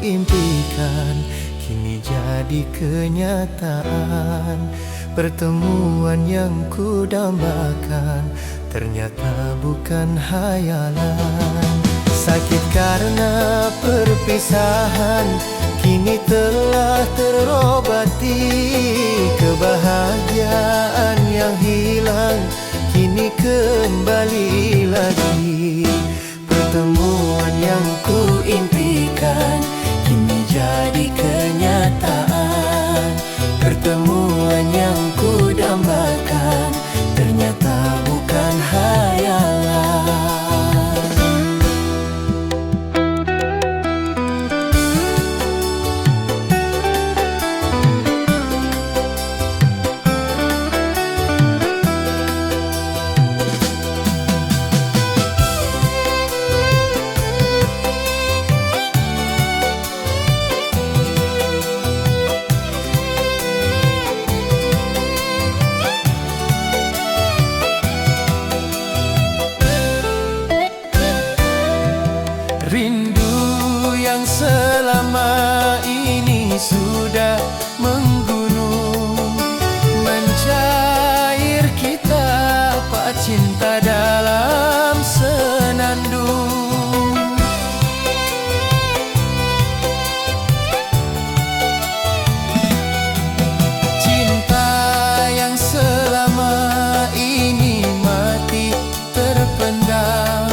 impikan kini jadi kenyataan. Pertemuan yang ku dambakan ternyata bukan hayalan. Sakit karena perpisahan kini telah terobati. Kebahagiaan yang hilang kini kembali lagi. Pertemuan yang ku impikan kini jadi kenyataan. Pertemuan yang ku dambakan ternyata bukan hayalan. Rindu yang selama ini sudah menggunung, mencair kita pak cinta dalam senandung. Cinta yang selama ini mati terpendam,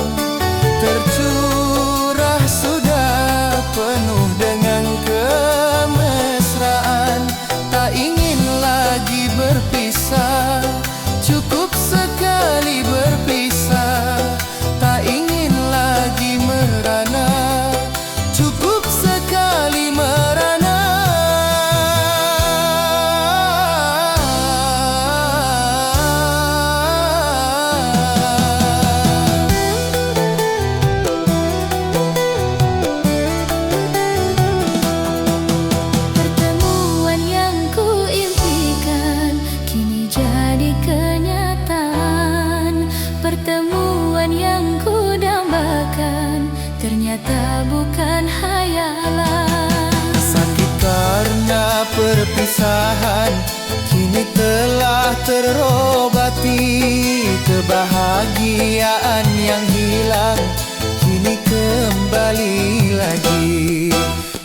tercurah sudah penuh dengan kemesraan. Tak ingin lagi berpisah, cukup sekali berpisah. Tak ingin lagi merana, cukup sekali merana. Pertemuan yang ku impikan kini jadi kenyataan. Pertemuan yang ku dambakan ternyata bukan hayalan. Sakit karena perpisahan kini telah terobati. Kebahagiaan yang hilang kini kembali lagi.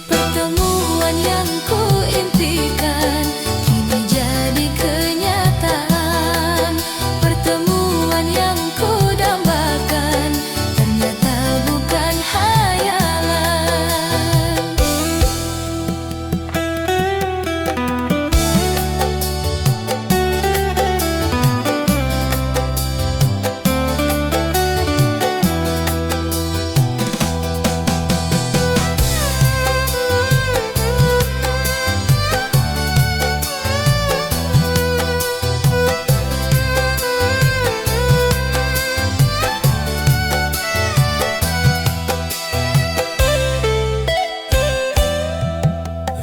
Pertemuan yang ku impikan kini jadi kenyataan. Pertemuan yang ku dambakan ternyata bukan hayalan.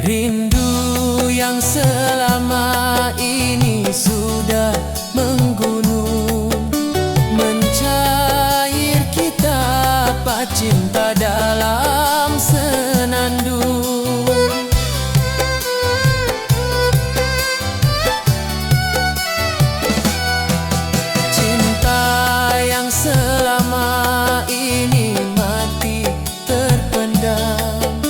Rindu yang selama ini sudah menggunung, mencair kita pak cinta dalam senandung. Cinta yang selama ini mati terpendam,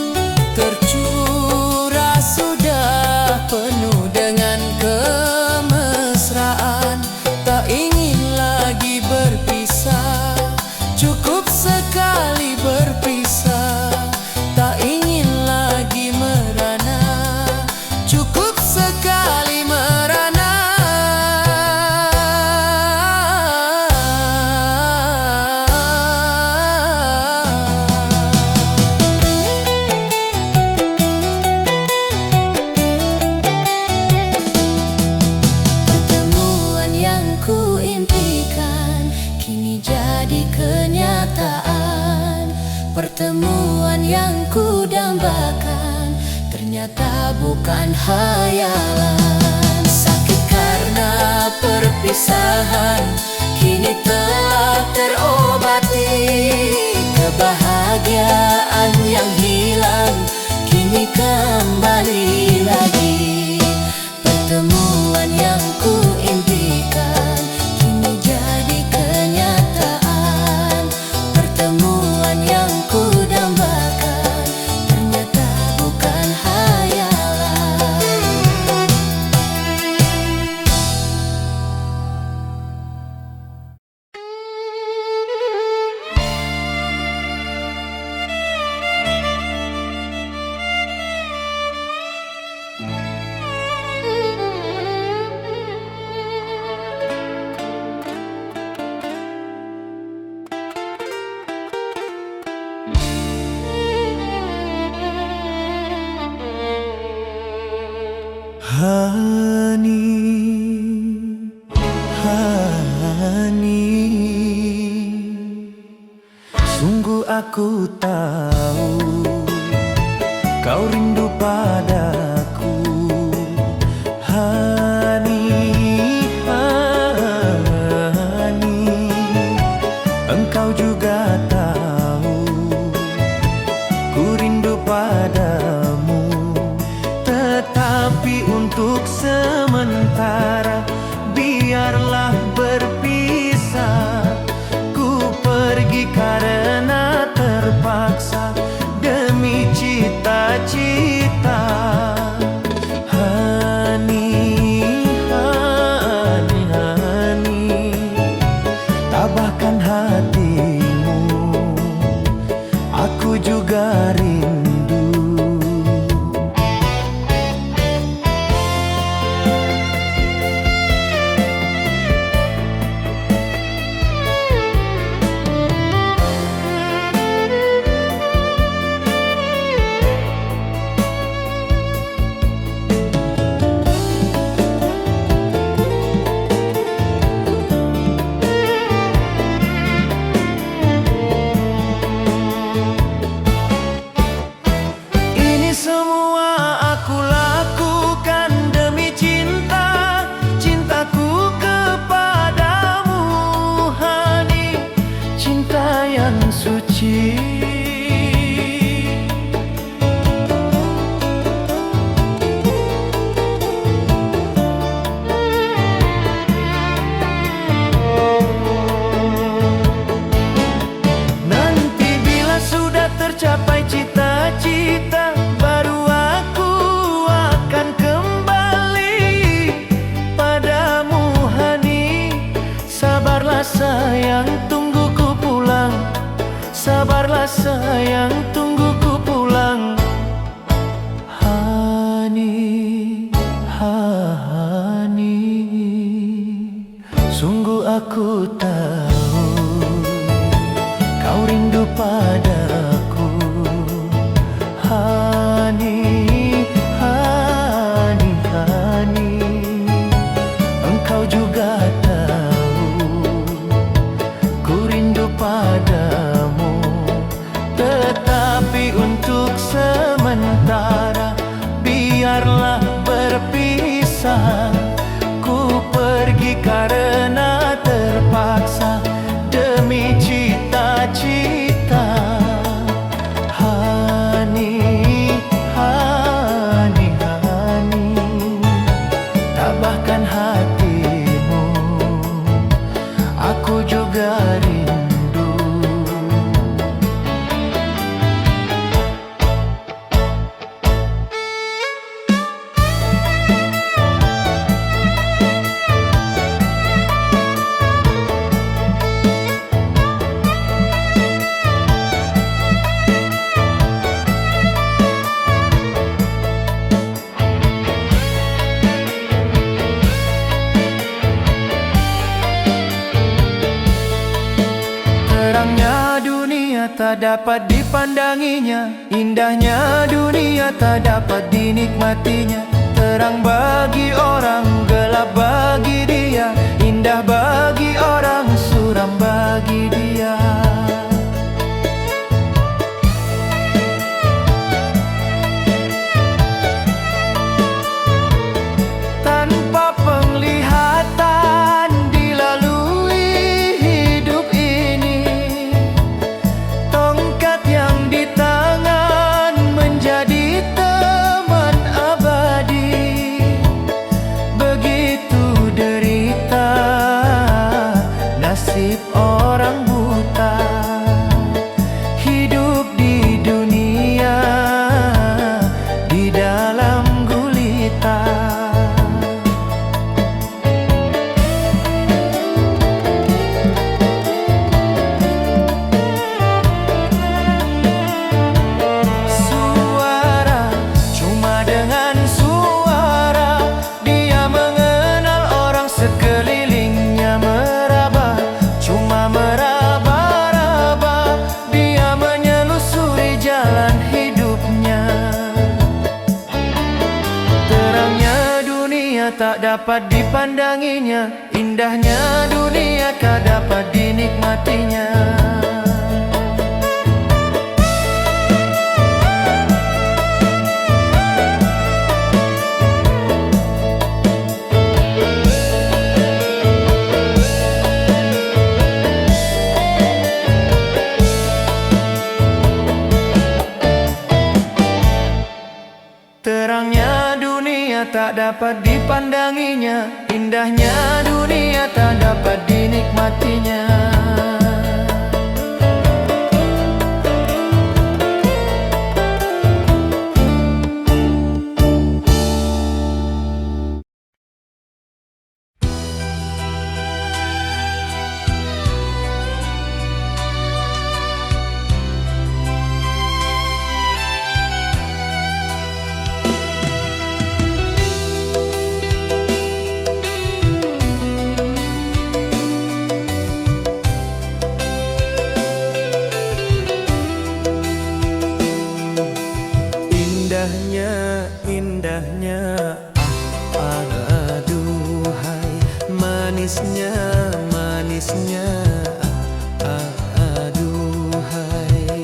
tercurah sudah penuh dengan kemesraan. Tak ingin lagi berpisah, cukup sekali berpisah. Tak ingin lagi merana, cukup sekali merana. Pertemuan yang ku impikan kini jadi kenyataan. Pertemuan yang ku dambakan ternyata bukan hayalan. Sakit karena perpisahan kini telah terobati. Kebahagiaan yang hilang kembali lagi. Pertemuan yang ku impikan kini jadi kenyataan. Pertemuan yang ku dambakan ternyata bukan hayalan. Hani, Hani, sungguh aku tahu kau rindu padaku. Hani, Hani, engkau juga tahu ku rindu padamu. Tetapi untuk sementara biarlah berpisah. Ku pergi karena terpaksa demi cita-cita. Hani, Hani, Hani, tabahkan hatimu, aku juga rindu. Suci, nanti bila sudah tercapai cita-cita, baru aku akan kembali padamu. Hani, sabarlah sayang, tunggu ku pulang. Sabarlah sayang, tunggu ku pulang. Hani, Hani, sungguh aku tahu kau rindu padaku. Hani, Hani, Hani, engkau juga tahu ku rindu padamu. Tetapi untuk sementara biarlah berpisah. Ku pergi karena terpaksa demi cita-cita. Hani, Hani, Hani, tabahkan hatimu, aku juga rindu. Terangnya dunia tak dapat dipandanginya, indahnya dunia tak dapat dinikmatinya. Terang bagi orang, gelap bagi dia, indah bagi orang, suram bagi dia. Tanpa penglihatan dilalui hidup ini, tongkat yang di tangan menjadi tak dapat dipandanginya, indahnya dunia tak dapat dinikmatinya. Terangnya dunia tak dapat dipandanginya, indahnya dunia tak dapat dinikmatinya. Indahnya, aduhai, manisnya, aduhai.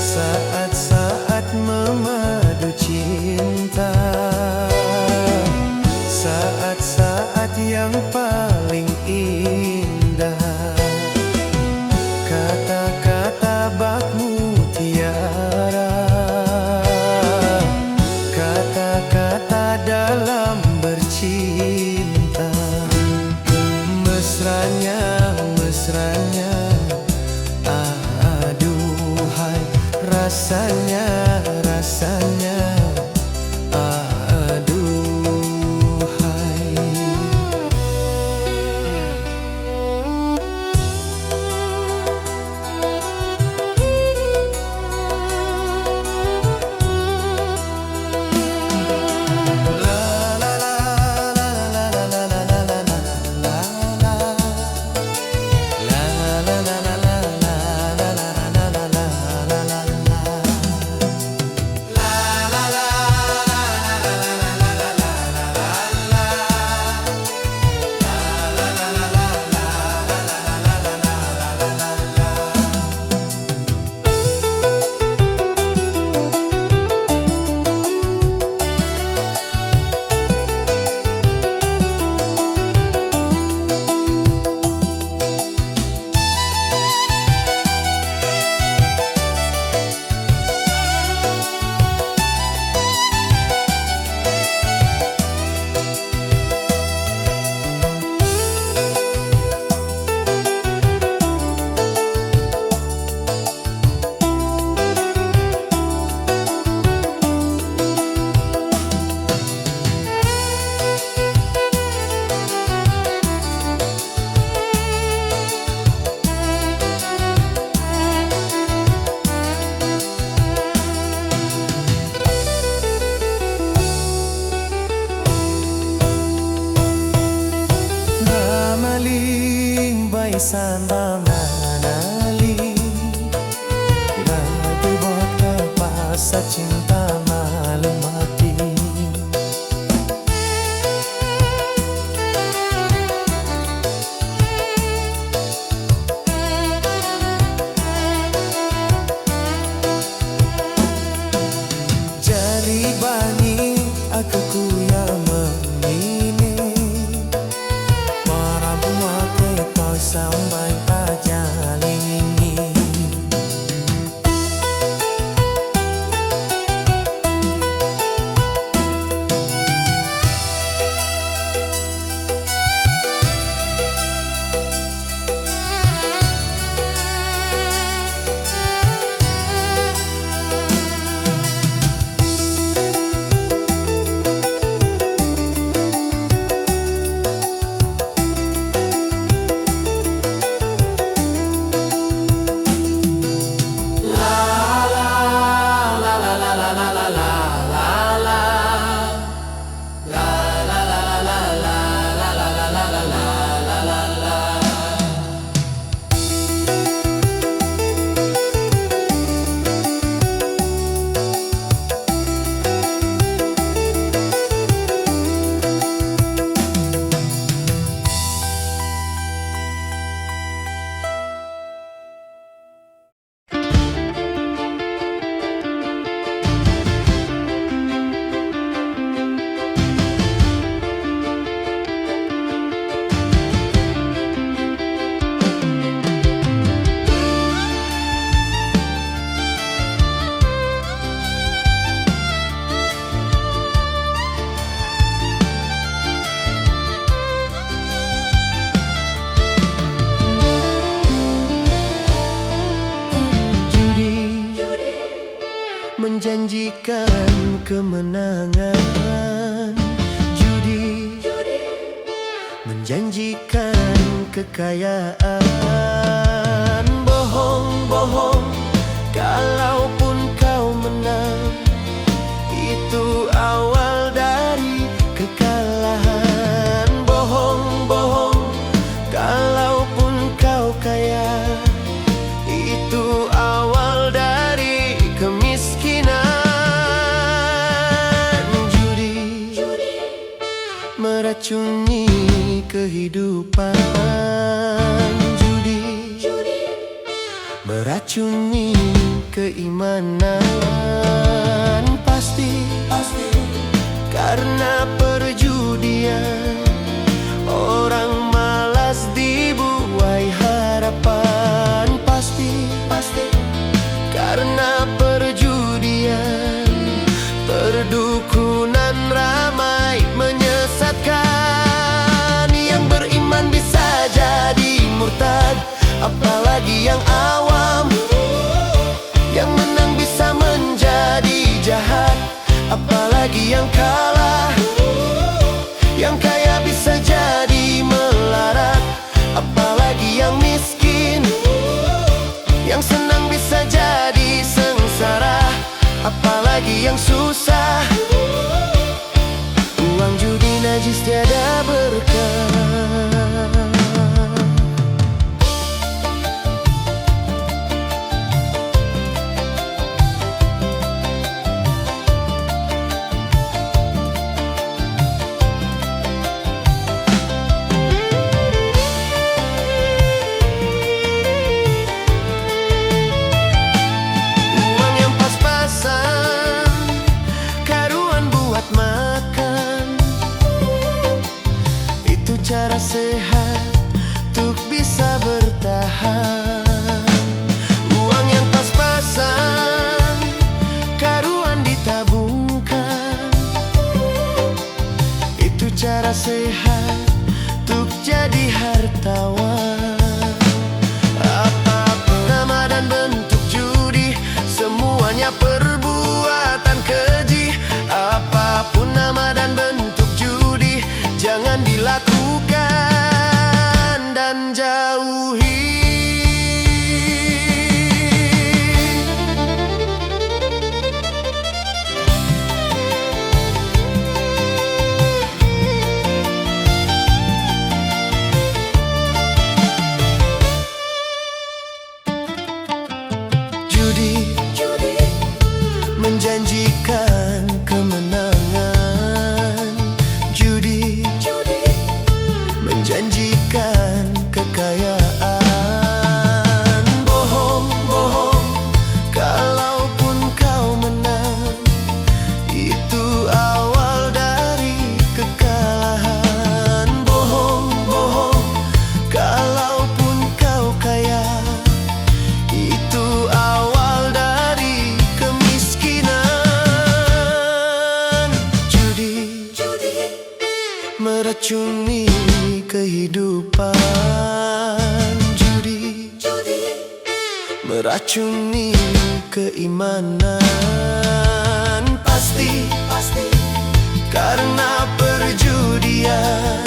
Saat-saat memadu cinta, saat-saat yang paling indah. Kata-kata bak mutiara, kata-kata dalam bercinta. Mesranya, aduhai, rasanya, aduhai. Sandang nanali, nanti buat kepasa cinta malam mati. Jari bani aku ku yang memilih, para buat kau sampai ajal ini. menjanjikan kemenangan. Judi menjanjikan kekayaan. Bohong-bohong, kalaupun kau menang, itu awal dari kekalahan. Bohong-bohong, kalaupun kau kaya, itu awal dari kemiskinan. Judi meracuni kehidupan. Judi meracuni keimanan. Pasti karena perjudian, orang malas dibuai harapan. Pasti karena perjudian, perdukunan ramai menyesatkan. Yang beriman bisa jadi murtad, apalagi yang awam. Yang menang bisa menjadi jahat, apalagi yang kalah. Yang kaya bisa jadi melarat, apalagi yang miskin. Yang senang bisa jadi sengsara, apalagi yang susah. Uang judi najis tiada berkah. Cara sehat untuk bisa bertahan. Uang yang pas-pasan, karuan ditabungkan. Itu cara sehat untuk jadi hartawan. Apapun nama dan bentuk judi, semuanya perbuatan keji. Apapun nama dan bentuk judi, jangan dilakukan dan jauhi. Judi menjanjikan kemenangan. Judi menjanjikan kekayaan. Bohong-bohong, kalaupun kau menang, itu awal dari kekalahan. Bohong-bohong, kalaupun kau kaya, itu awal dari kemiskinan. Judi meracuni kehidupan. Judi meracuni keimanan. Pasti karena perjudian,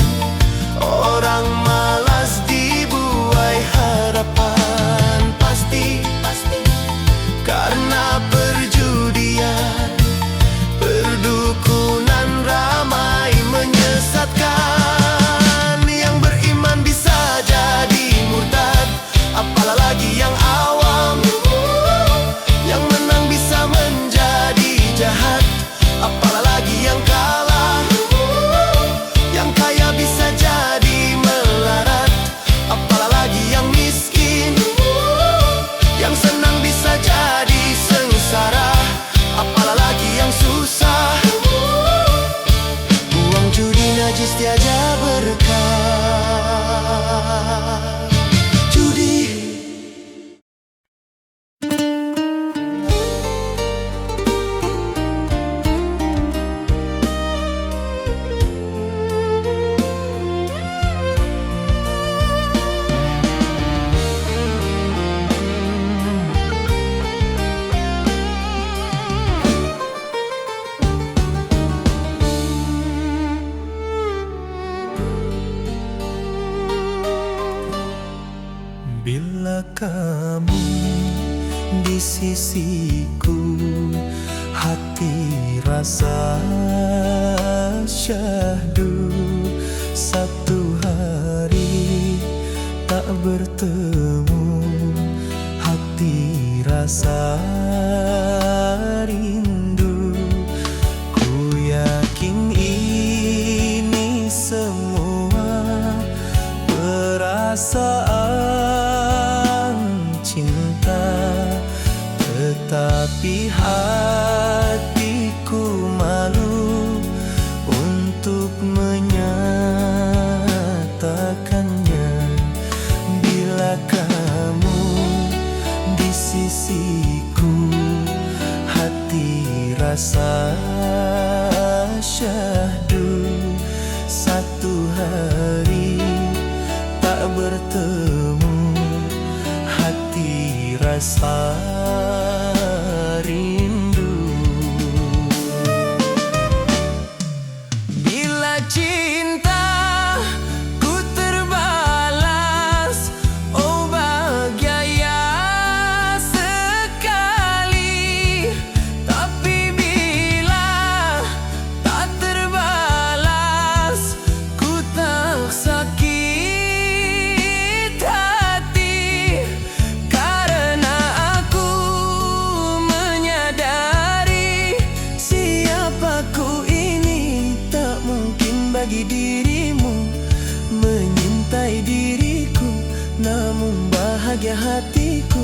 orang malas dibuai harapan. Pasti karena perjudian, perdukunan ramai menyesatkan. Yang beriman bisa jadi murtad, apalagi yang awam. Yang menang bisa menjadi jahat, apalagi yang kalah. Yang kaya bisa jadi melarat, kamu di sisiku, hati rasa syahdu. Satu hari tak bertemu, hati rasa rindu. Ku yakin ini semua perasaan cinta, tetapi hatiku malu untuk menyatakannya. Bila kamu di sisiku, hati rasa syahdu. Satu hari tak bertemu, hati rasa rindu. Bila cinta ku terbalas, oh bahagia sekali. Tapi bila tak terbalas, ku tak sakit hati. Karena aku menyadari siapaku ini tak mungkin bagi dirimu. Menyintai diriku, namun bahagia hatiku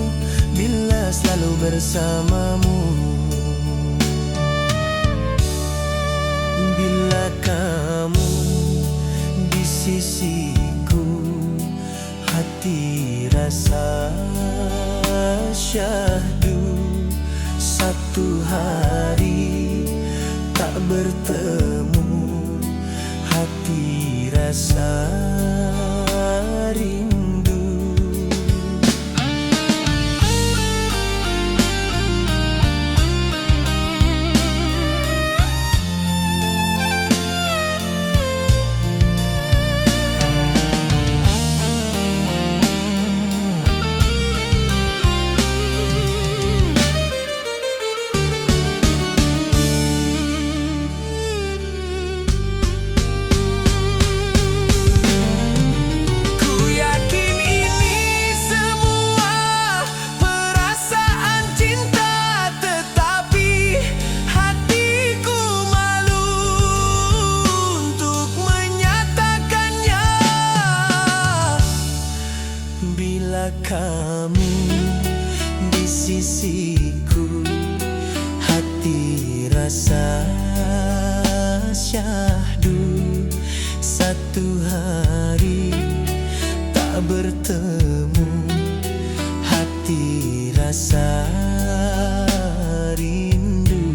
bila selalu bersamamu. Bila kamu di sisiku, hati rasa syahdu. Satu hari tak bertemu, hati rasa rindu. Ku yakin ini semua perasaan cinta, tetapi hatiku malu untuk menyatakannya. Bila kamu di sisiku, hati rasa syahdu. Satu hari tak bertemu, hati rasa rindu.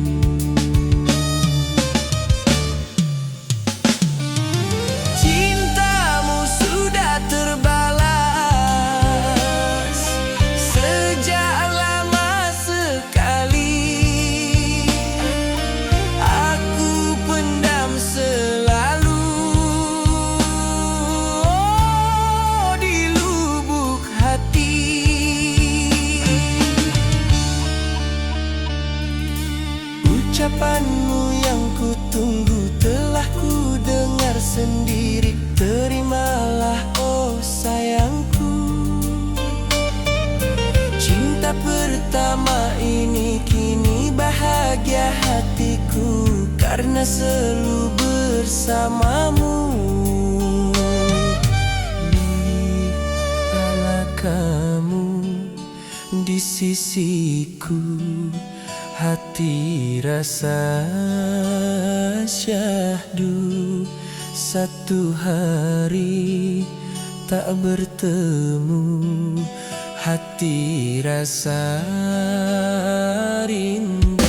Cintamu sudah terbalas sejak lama sekali. Aku pendam selalu, oh, di lubuk hati. Ucapanmu yang ku tunggu telah ku dengar sendiri. Terimalah, oh sayangku, cinta pertama ini kini bahagia hatiku karena selalu bersamamu. Bila kamu di sisiku, hati rasa syahdu. Satu hari tak bertemu, hati rasa rindu.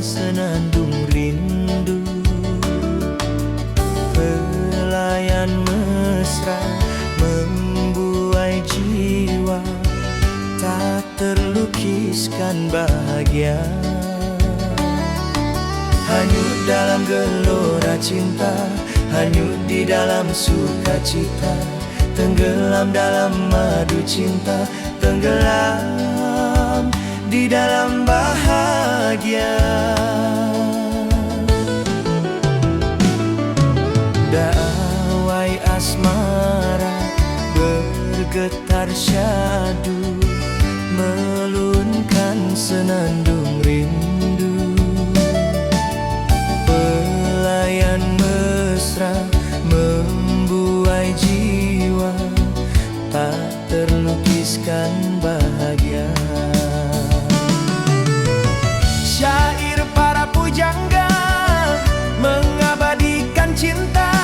senandung rindu. Pelayan mesra membuai jiwa, tak terlukiskan bahagia. Hanyut dalam gelora cinta, hanyut di dalam sukacita, tenggelam dalam madu cinta, tenggelam di dalam bahagia. Dawai asmara bergetar syadu, melunkan senandung rindu. Pelayan mesra membuai jiwa, tak terlukiskan bahagia. Syair para pujangga mengabadikan cinta,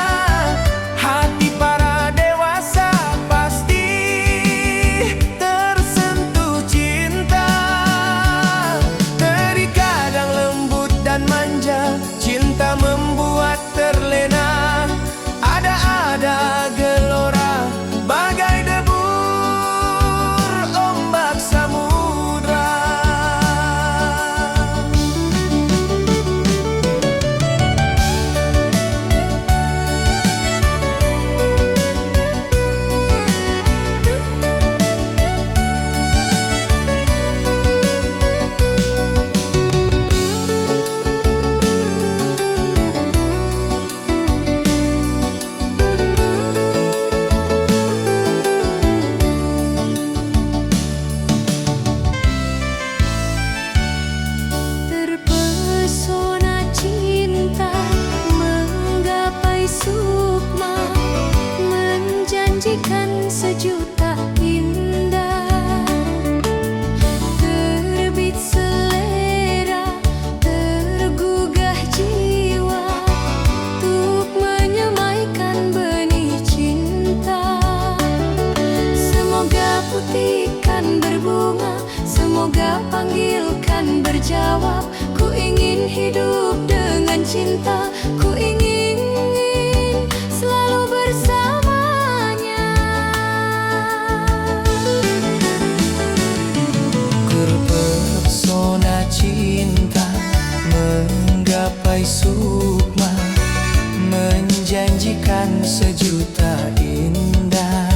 hati para dewasa pasti tersentuh cinta. Terkadang lembut dan manja, cinta membuat terlena. Ada-ada gelora bagai debur ombak samudra. Sejuta indah, terbit selera, tergugah jiwa, untuk menyemaikan benih cinta. Semoga putihkan berbunga, semoga panggilkan berjawab. Ku ingin hidup dengan cinta, ku ingin selalu bersama. Cinta menggapai sukma, menjanjikan sejuta indah.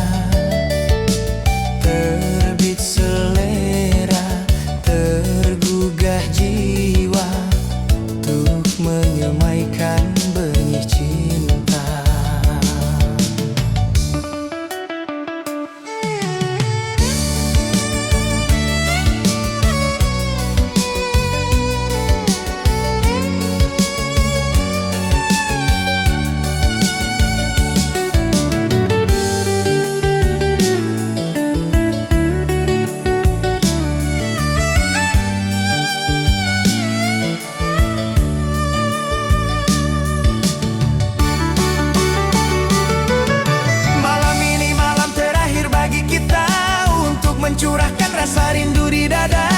Terbit selera, tergugah jiwa, untuk menyemaikan benih cinta. Curahkan rasa rindu di dada.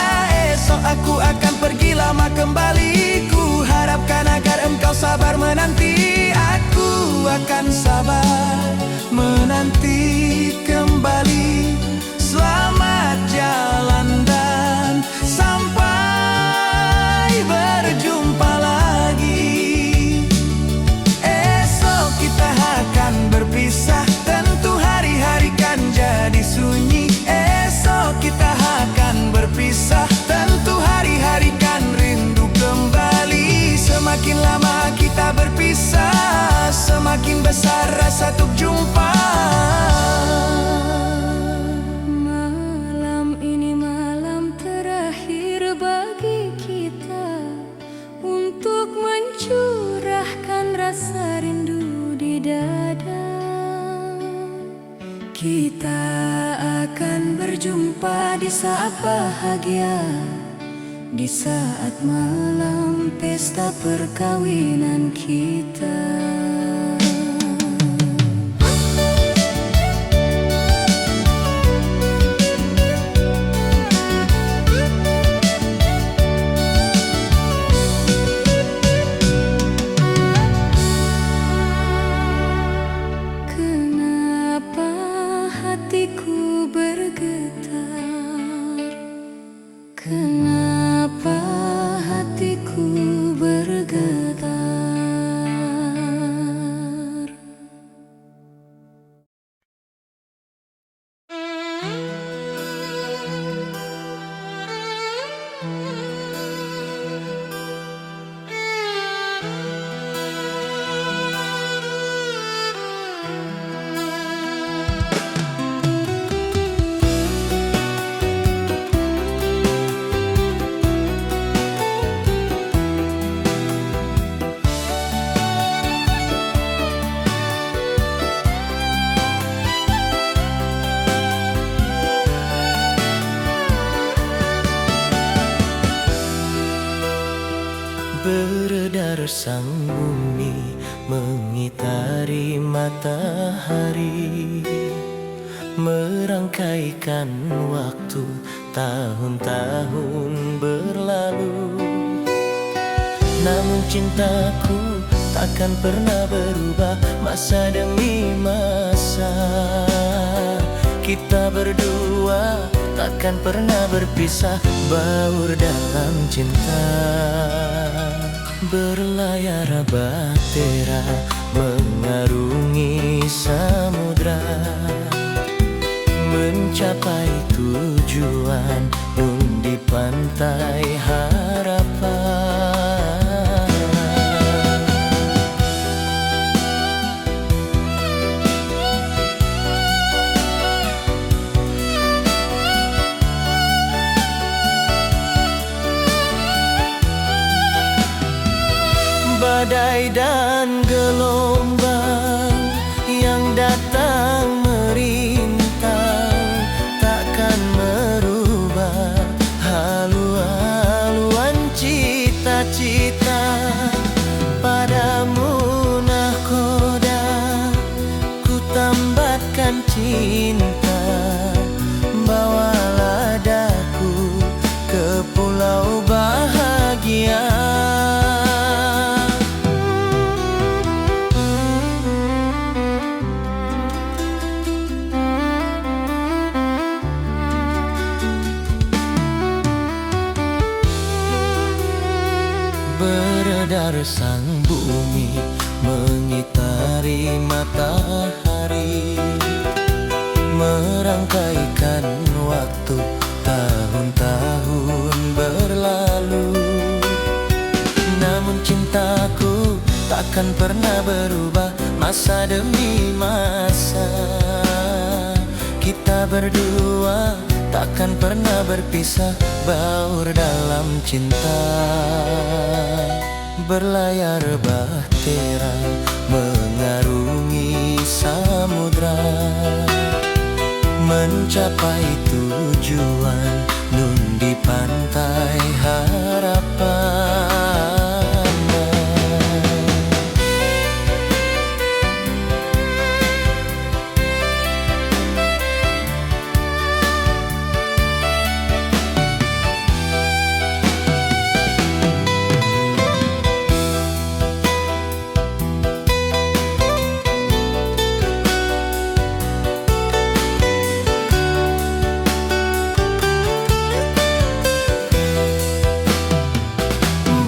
Esok aku akan pergi lama kembali. Ku harapkan agar engkau sabar menanti. Aku akan sabar menanti kembali. Selamat jalan dan sampai berjumpa lagi. Esok kita akan berpisah, tentu hari-hari kan jadi sunyi. Kita akan berpisah, tentu hari-hari kan rindu kembali. Semakin lama kita berpisah, semakin besar rasa untuk jumpa. Malam ini malam terakhir bagi kita, untuk mencurahkan rasa rindu di dada. Kita akan berjumpa di saat bahagia, di saat malam pesta perkawinan kita. Beredar sang bumi mengitari matahari, merangkaikan waktu tahun-tahun berlalu. Namun cintaku takkan pernah berubah masa demi masa. Kita berdua takkan pernah berpisah, baur dalam cinta. Berlayar bahtera mengarungi samudra, mencapai tujuan nun di pantai harapan. Badai dan gelombang yang datang merintang takkan merubah halu-haluan cita-cita. Padamu nahkoda ku tambatkan cinta, bawalah daku ke pulau bahagia. Beredar sang bumi mengitari matahari, merangkaikan waktu tahun-tahun berlalu. Namun cintaku takkan pernah berubah masa demi masa. Kita berdua takkan pernah berpisah, baur dalam cinta. Berlayar bahtera mengarungi samudra, mencapai tujuan nun di pantai harapan.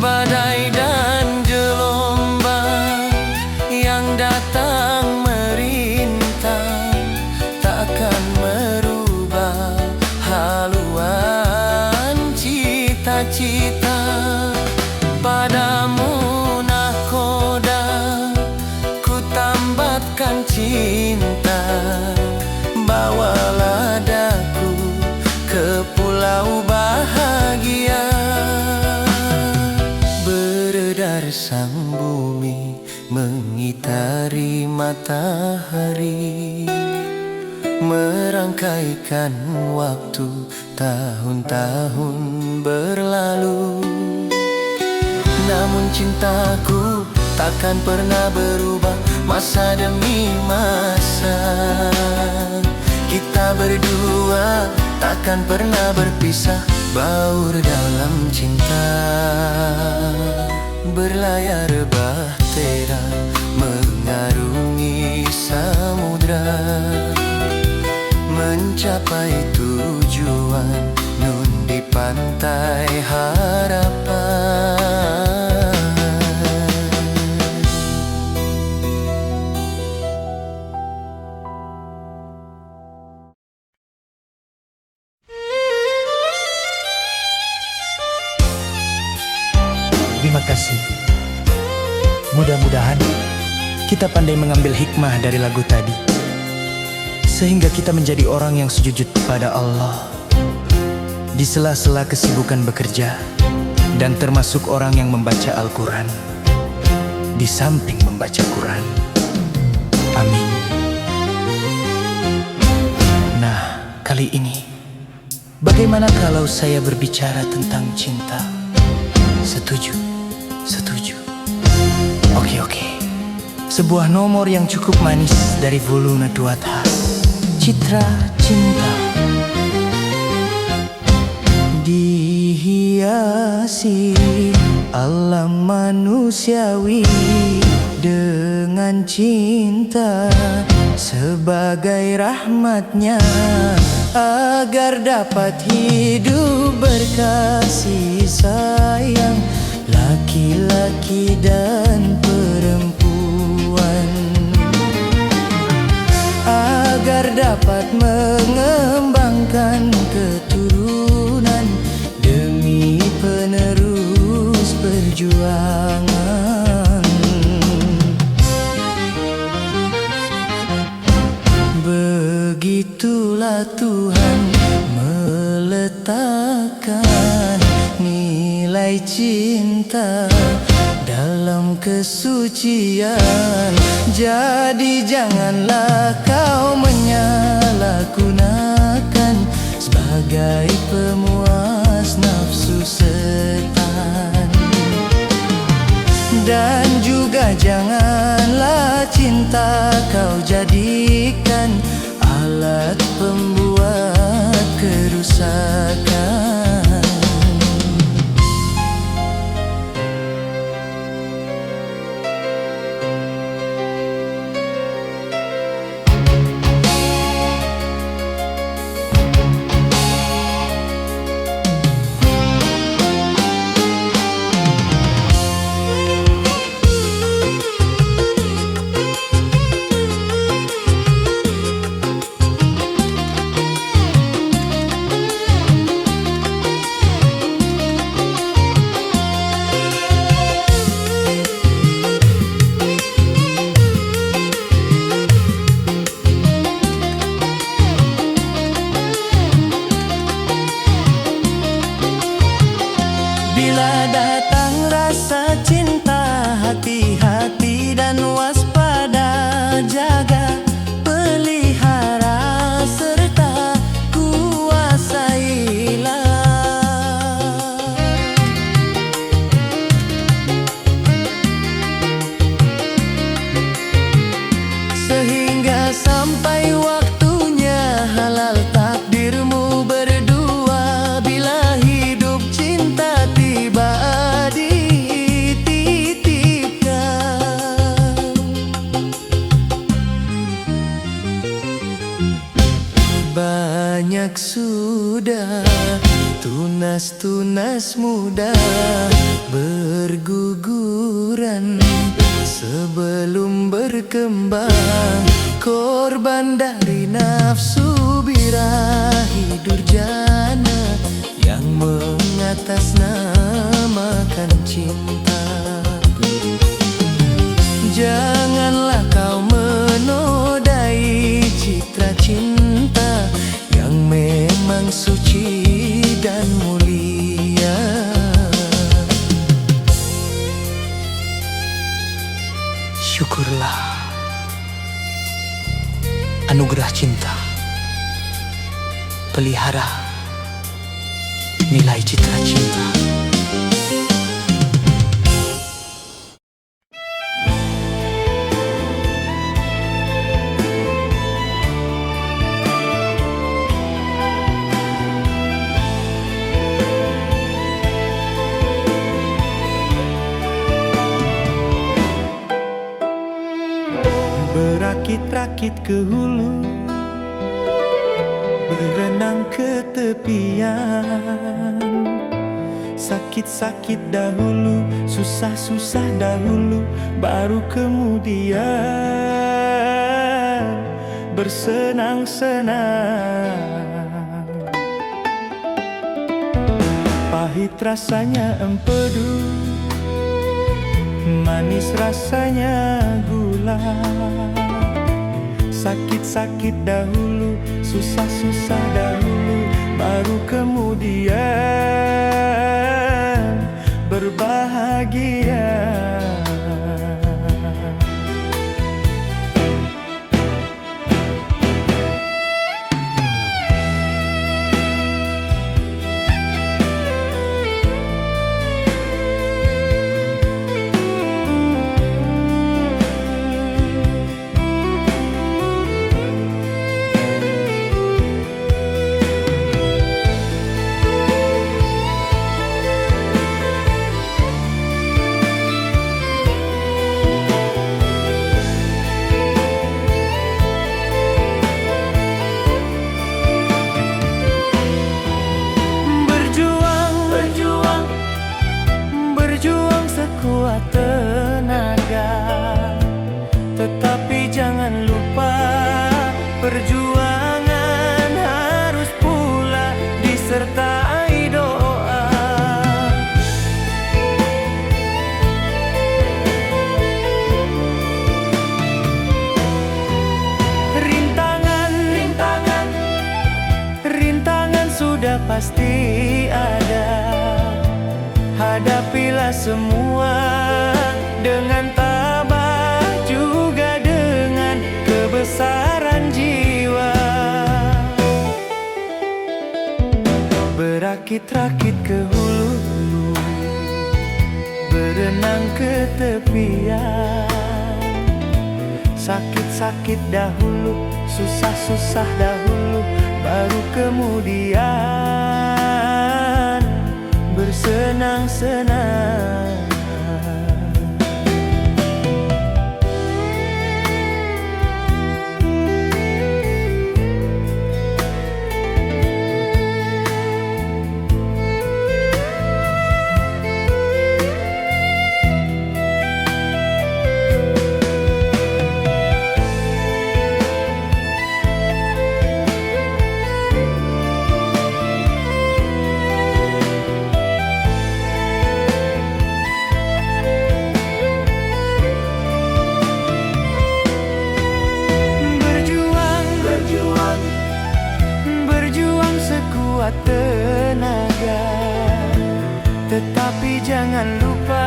Badai dan gelombang yang datang merintang takkan merubah haluan cita-cita. Padamu nahkoda ku tambatkan cinta, bawalah daku ke pulau bahagia. Beredar sang bumi mengitari matahari, merangkaikan waktu tahun-tahun berlalu. Namun cintaku takkan pernah berubah masa demi masa. Kita berdua takkan pernah berpisah, baur dalam cinta. Berlayar bahtera mengarungi samudra, mencapai tujuan nun di pantai harapan. Terima kasih. Mudah-mudahan kita pandai mengambil hikmah dari lagu tadi, sehingga kita menjadi orang yang sujud pada Allah di sela-sela kesibukan bekerja, dan termasuk orang yang membaca Al-Quran di samping membaca Quran. Amin. Nah, kali ini bagaimana kalau saya berbicara tentang cinta? Setuju? Setuju. Oke. Sebuah nomor yang cukup manis dari Volume 2 Citra Cinta. Dihiasi alam manusiawi dengan cinta sebagai rahmatnya, agar dapat hidup berkasih sayang laki-laki dan perempuan, agar dapat mengembangkan keturunan demi penerus perjuangan. Begitulah Tuhan meletakkan nilai cinta dalam kesucian. Jadi janganlah kau menyalahgunakan sebagai pemuas nafsu setan. Dan juga janganlah cinta kau jadikan alat pembuat kerusakan. Bila datang rasa cinta, hati-hati dan waspada, jaga, pelihara, serta kuasailah. Sehingga sampai waktunya halal takdirmu berdua, bila hidup cinta tiba dititipkan. Banyak sudah tunas-tunas muda berguguran sebelum berkembang, korban dari nafsu birahi durjana yang mengatasnamakan cinta. Janganlah kau menodai citra cinta yang memang suci dan mulia. Syukurlah anugerah cinta, pelihara nilai citra cinta. Berakit-rakit ke hulu, berenang ke tepian. Sakit-sakit dahulu, susah-susah dahulu, baru kemudian bersenang-senang. Pahit rasanya empedu, manis rasanya gula. Sakit-sakit dahulu, susah-susah dahulu, baru kemudian berbahagia. sekuat tenaga. Tetapi jangan lupa, perjuangan harus pula disertai doa. Rintangan sudah pasti ada. Hadapilah semua dengan tabah, juga dengan kebesaran jiwa. Berakit-rakit ke hulu, berenang ke tepian. Sakit-sakit dahulu, susah-susah dahulu, baru kemudian bersenang-senang. Tenaga, tetapi jangan lupa,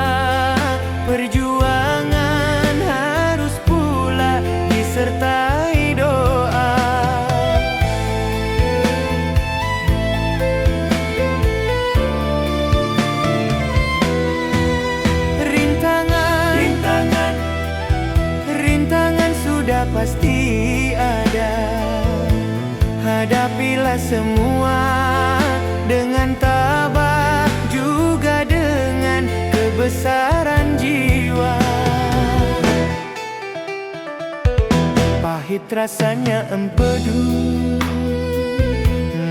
perjuangan harus pula disertai doa. Rintangan sudah pasti ada. Hadapilah semua dengan tabah, juga dengan kebesaran jiwa. Pahit rasanya empedu,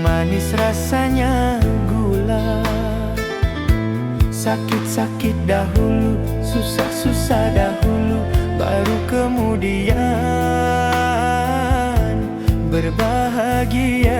manis rasanya gula. Sakit-sakit dahulu, susah-susah dahulu, baru kemudian berbahagia.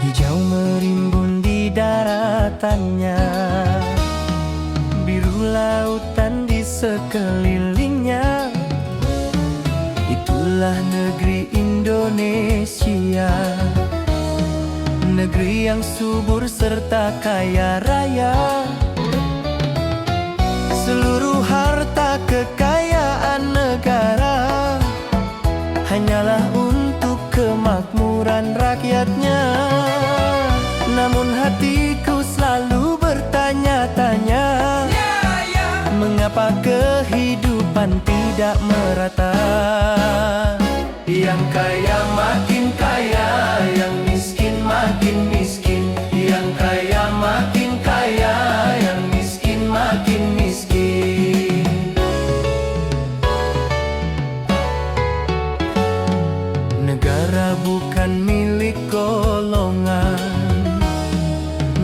Hijau merimbun di daratannya, biru lautan di sekelilingnya. Itulah negeri Indonesia, negeri yang subur serta kaya raya. Seluruh harta kekayaan negara hanyalah untuk kemakmuran rakyatnya. Namun hatiku selalu bertanya-tanya, mengapa kehidupan tidak merata? Yang kaya makin kaya, yang miskin makin miskin. Yang kaya makin kaya, yang miskin makin miskin. Negara bukan milik golongan,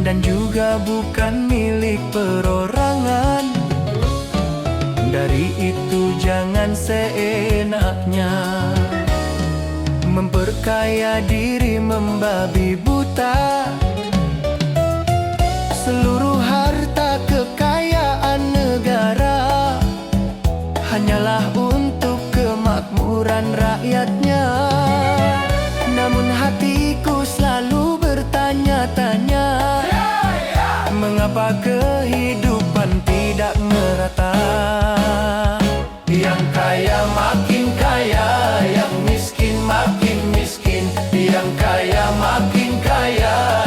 dan juga bukan milik perorangan. Dari itu jangan seenaknya memperkaya diri membabi buta. Seluruh harta kekayaan negara hanyalah untuk kemakmuran rakyatnya. Namun hatiku selalu bertanya-tanya, mengapa kehidupan tidak merata? Yang kaya makin kaya, yang miskin makin miskin. Yang kaya makin kaya,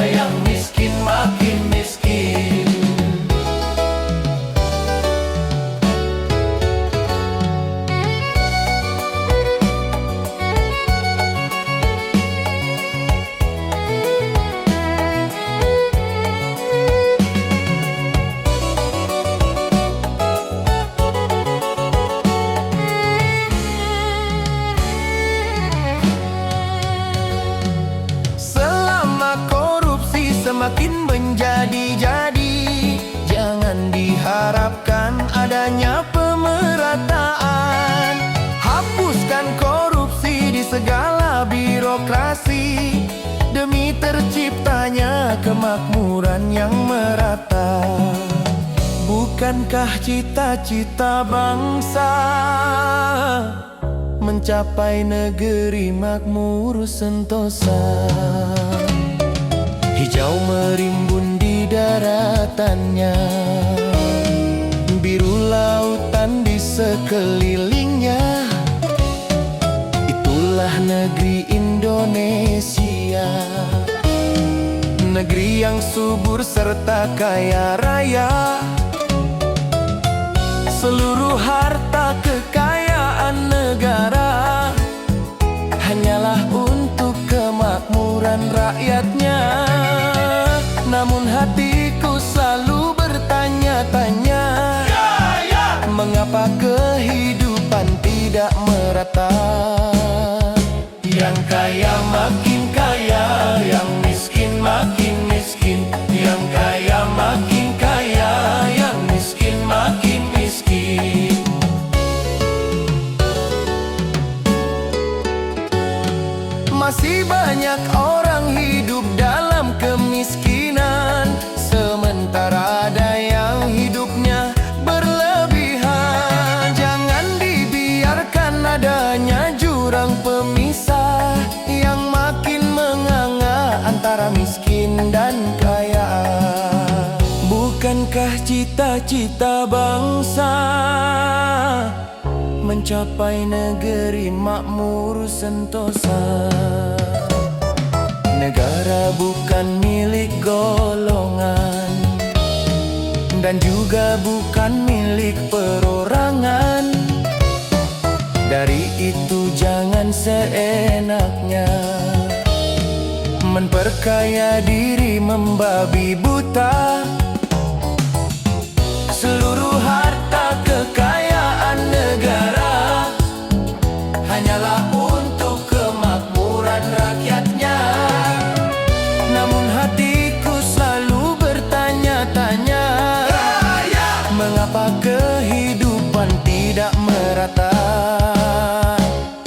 harapkan adanya pemerataan. Hapuskan korupsi di segala birokrasi, demi terciptanya kemakmuran yang merata. Bukankah cita-cita bangsa mencapai negeri makmur sentosa? Hijau merimbun di daratannya, biru lautan di sekelilingnya. Itulah negeri Indonesia, negeri yang subur serta kaya raya. Seluruh harta kekayaan negara hanyalah untuk kemakmuran rakyatnya. Namun hatiku selalu bertanya-tanya, mengapa kehidupan tidak merata? Yang kaya makin kaya, yang miskin makin miskin. Yang kaya makin kaya, yang miskin makin miskin. Masih banyak orang hidup dalam kemiskinan, sementara ada yang hidupnya berlebihan. Jangan dibiarkan adanya jurang pemisah yang makin menganga antara miskin dan kaya. Bukankah cita-cita bangsa mencapai negeri makmur sentosa? Negara bukan milik golongan, dan juga bukan milik perorangan. Dari itu jangan seenaknya memperkaya diri membabi buta. Seluruh harta kekayaan negara hanyalah untuk kemakmuran rakyatnya. Namun hatiku selalu bertanya-tanya, mengapa kehidupan tidak merata?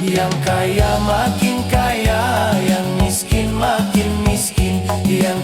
Yang kaya makin kaya, yang miskin makin miskin. Yang